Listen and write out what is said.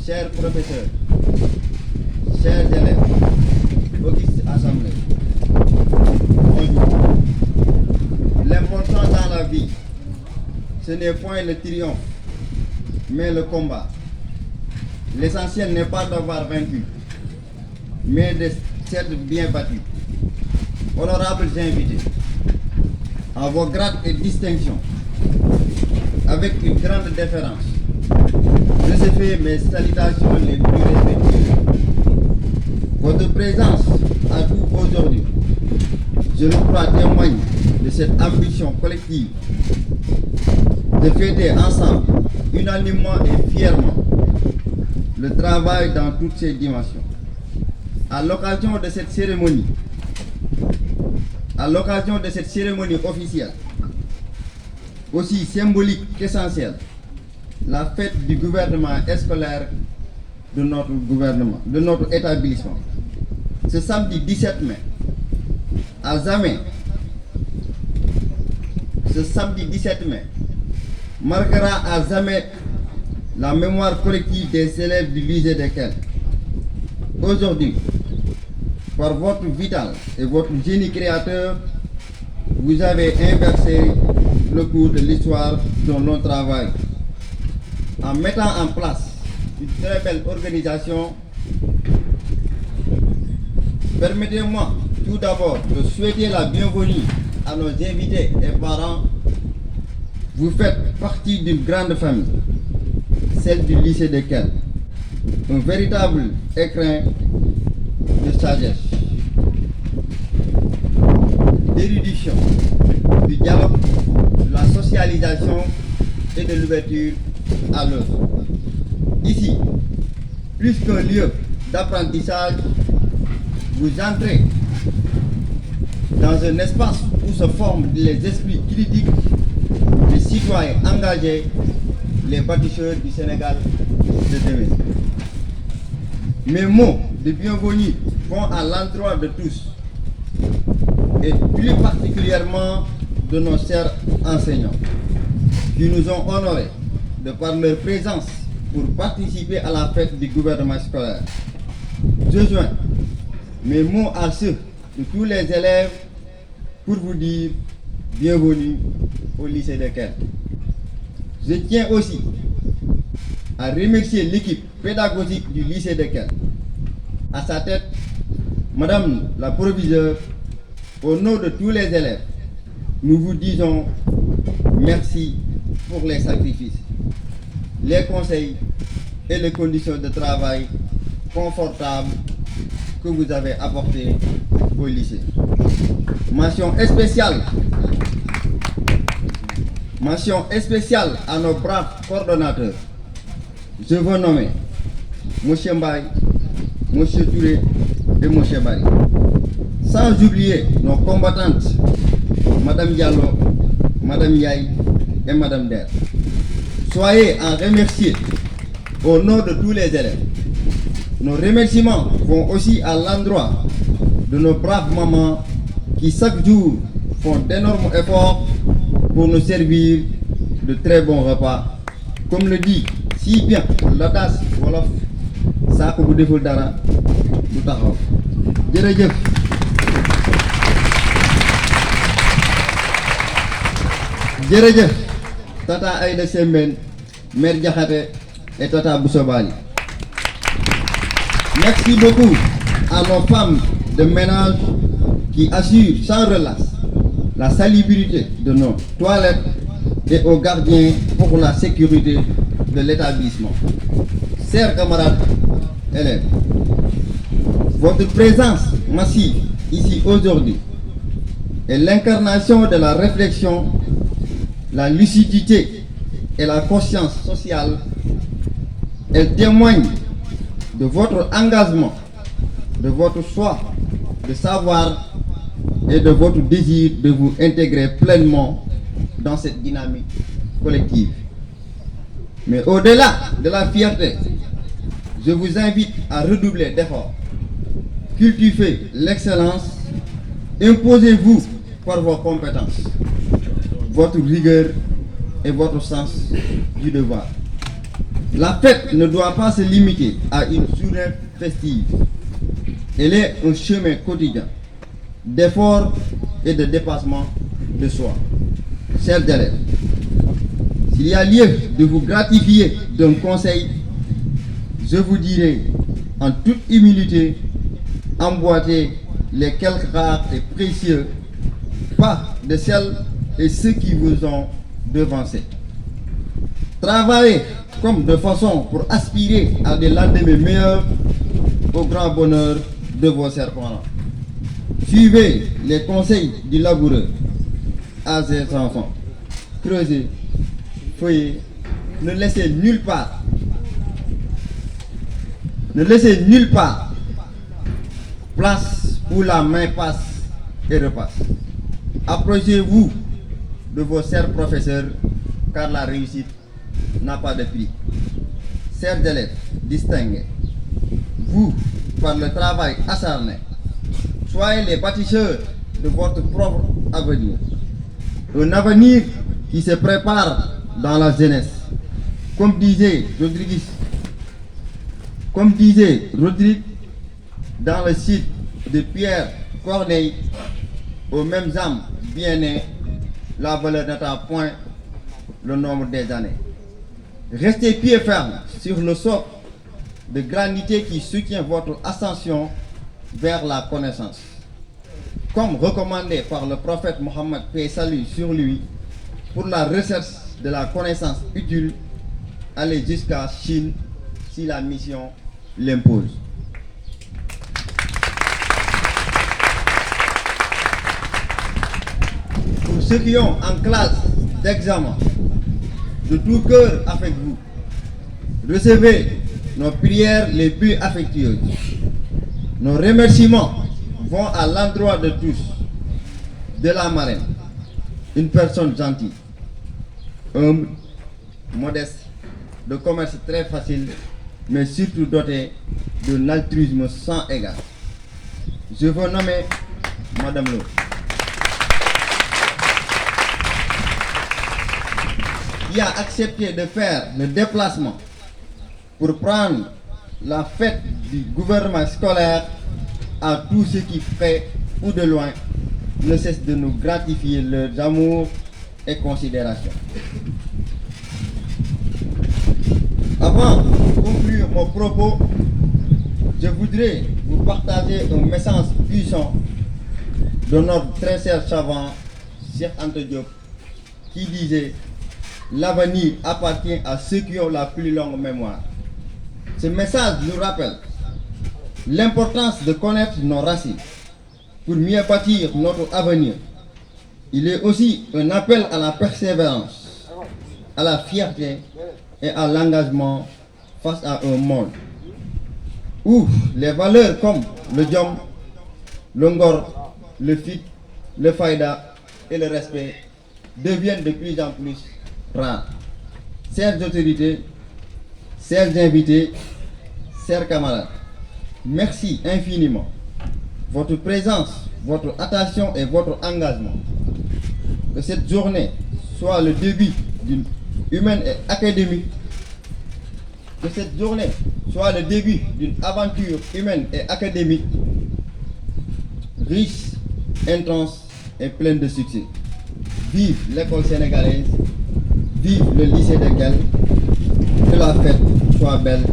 chers professeurs, chers élèves, auguste assemblée, bonjour. L'important dans la vie, ce n'est point le triomphe, mais le combat. L'essentiel n'est pas d'avoir vaincu, mais de s'être bien battu. Honorables invités, à vos grades et distinctions, avec une grande déférence, recevez mes salutations les plus respectueuses. Votre présence à tout aujourd'hui, je le crois, témoigne de cette ambition collective de fêter ensemble, unanimement et fièrement, le travail dans toutes ses dimensions. À l'occasion de cette cérémonie officielle, aussi symbolique qu'essentielle, la fête du gouvernement scolaire de notre établissement. Ce samedi 17 mai, à Zamé, marquera à Zamé la mémoire collective des élèves du lycée de Kell. Aujourd'hui, par votre vital et votre génie créateur, vous avez inversé le cours de l'histoire dont l'on travaille en mettant en place une très belle organisation. Permettez-moi tout d'abord de souhaiter la bienvenue à nos invités et parents. Vous faites partie d'une grande famille, celle du lycée de Kell, un véritable écrin de sagesse, d'érudition, du dialogue, de la socialisation et de l'ouverture à l'autre. Ici, plus qu'un lieu d'apprentissage, vous entrez dans un espace où se forment les esprits critiques, les citoyens engagés, les bâtisseurs du Sénégal de demain. Mes mots de bienvenue vont à l'endroit de tous, et plus particulièrement de nos chers enseignants, qui nous ont honorés de par leur présence pour participer à la fête du gouvernement scolaire. Je joins mes mots à ceux de tous les élèves pour vous dire bienvenue au lycée de Kell. Je tiens aussi à remercier l'équipe pédagogique du lycée de Kell. À sa tête, Madame la proviseure, au nom de tous les élèves, nous vous disons merci pour les sacrifices, les conseils et les conditions de travail confortables que vous avez apportés au lycée. Mention spéciale à nos braves coordonnateurs. Je veux nommer M. Mbaye, M. Touré et M. Bari. Sans oublier nos combattantes, Mme Diallo, Mme Yaye et Mme Der. Soyez en remerciés au nom de tous les élèves. Nos remerciements vont aussi à l'endroit de nos braves mamans qui chaque jour font d'énormes efforts pour nous servir de très bons repas. Comme le dit si bien l'audace wolof, saako bu deful dara du taxaw. Jërëjëf. Jërëjëf Tata Aïda Sembène, Mère Diakhaté et Tata Boussobali. Merci beaucoup à nos femmes de ménage qui assurent sans relâche la salubrité de nos toilettes et aux gardiens pour la sécurité de l'établissement. Chers camarades élèves, votre présence massive ici aujourd'hui est l'incarnation de la réflexion, la lucidité et la conscience sociale. Elle témoigne de votre engagement, de votre choix de savoir et de votre désir de vous intégrer pleinement dans cette dynamique collective. Mais au-delà de la fierté, je vous invite à redoubler d'efforts. Cultivez l'excellence, imposez-vous par vos compétences, votre rigueur et votre sens du devoir. La fête ne doit pas se limiter à une journée festive. Elle est un chemin quotidien d'effort et de dépassement de soi. Chers élèves, s'il y a lieu de vous gratifier d'un conseil, je vous dirai en toute humilité, emboîtez les quelques rares et précieux pas de celles et ceux qui vous ont devancé. Travaillez comme de façon pour aspirer à des lendemains meilleurs au grand bonheur de vos serpents. Suivez les conseils du laboureur à ses enfants. Creusez, feuillez, ne laissez nulle part place où la main passe et repasse. Approchez-vous de vos chers professeurs, car la réussite n'a pas de prix. Chers élèves distingués, vous, par le travail acharné, soyez les bâtisseurs de votre propre avenir. Un avenir qui se prépare dans la jeunesse. Comme disait Rodrigue dans le site de Pierre Corneille, aux mêmes âmes bien nées, la valeur n'atteint point le nombre des années. Restez pieds fermes sur le socle de granité qui soutient votre ascension vers la connaissance. Comme recommandé par le prophète Mohammed, paix et salut sur lui, pour la recherche de la connaissance utile, allez jusqu'à Chine si la mission l'impose. Pour ceux qui ont en classe d'examen, de tout cœur avec vous, recevez nos prières les plus affectueuses. Nos remerciements vont à l'endroit de tous, de la marraine, une personne gentille, humble, modeste, de commerce très facile, mais surtout dotée d'un altruisme sans égard. Je veux nommer Madame Lo, qui a accepté de faire le déplacement pour prendre la fête du gouvernement scolaire à tous ceux qui, près ou de loin, ne cessent de nous gratifier leur amour et considération. Avant de conclure mon propos, je voudrais vous partager un message puissant de notre très cher savant, Cheikh Anta Diop, qui disait « L'avenir appartient à ceux qui ont la plus longue mémoire ». Ce message nous rappelle l'importance de connaître nos racines pour mieux bâtir notre avenir. Il est aussi un appel à la persévérance, à la fierté et à l'engagement face à un monde où les valeurs comme le diom, le ngor, le fit, le faïda et le respect deviennent de plus en plus rares. Chères autorités, chers invités, chers camarades, merci infiniment. Votre présence, votre attention et votre engagement. Que cette journée soit le début d'une humaine et académique. Que cette journée soit le début d'une aventure humaine et académique riche, intense et pleine de succès. Vive l'école sénégalaise, vive le lycée de Guel, que la fête soit belle.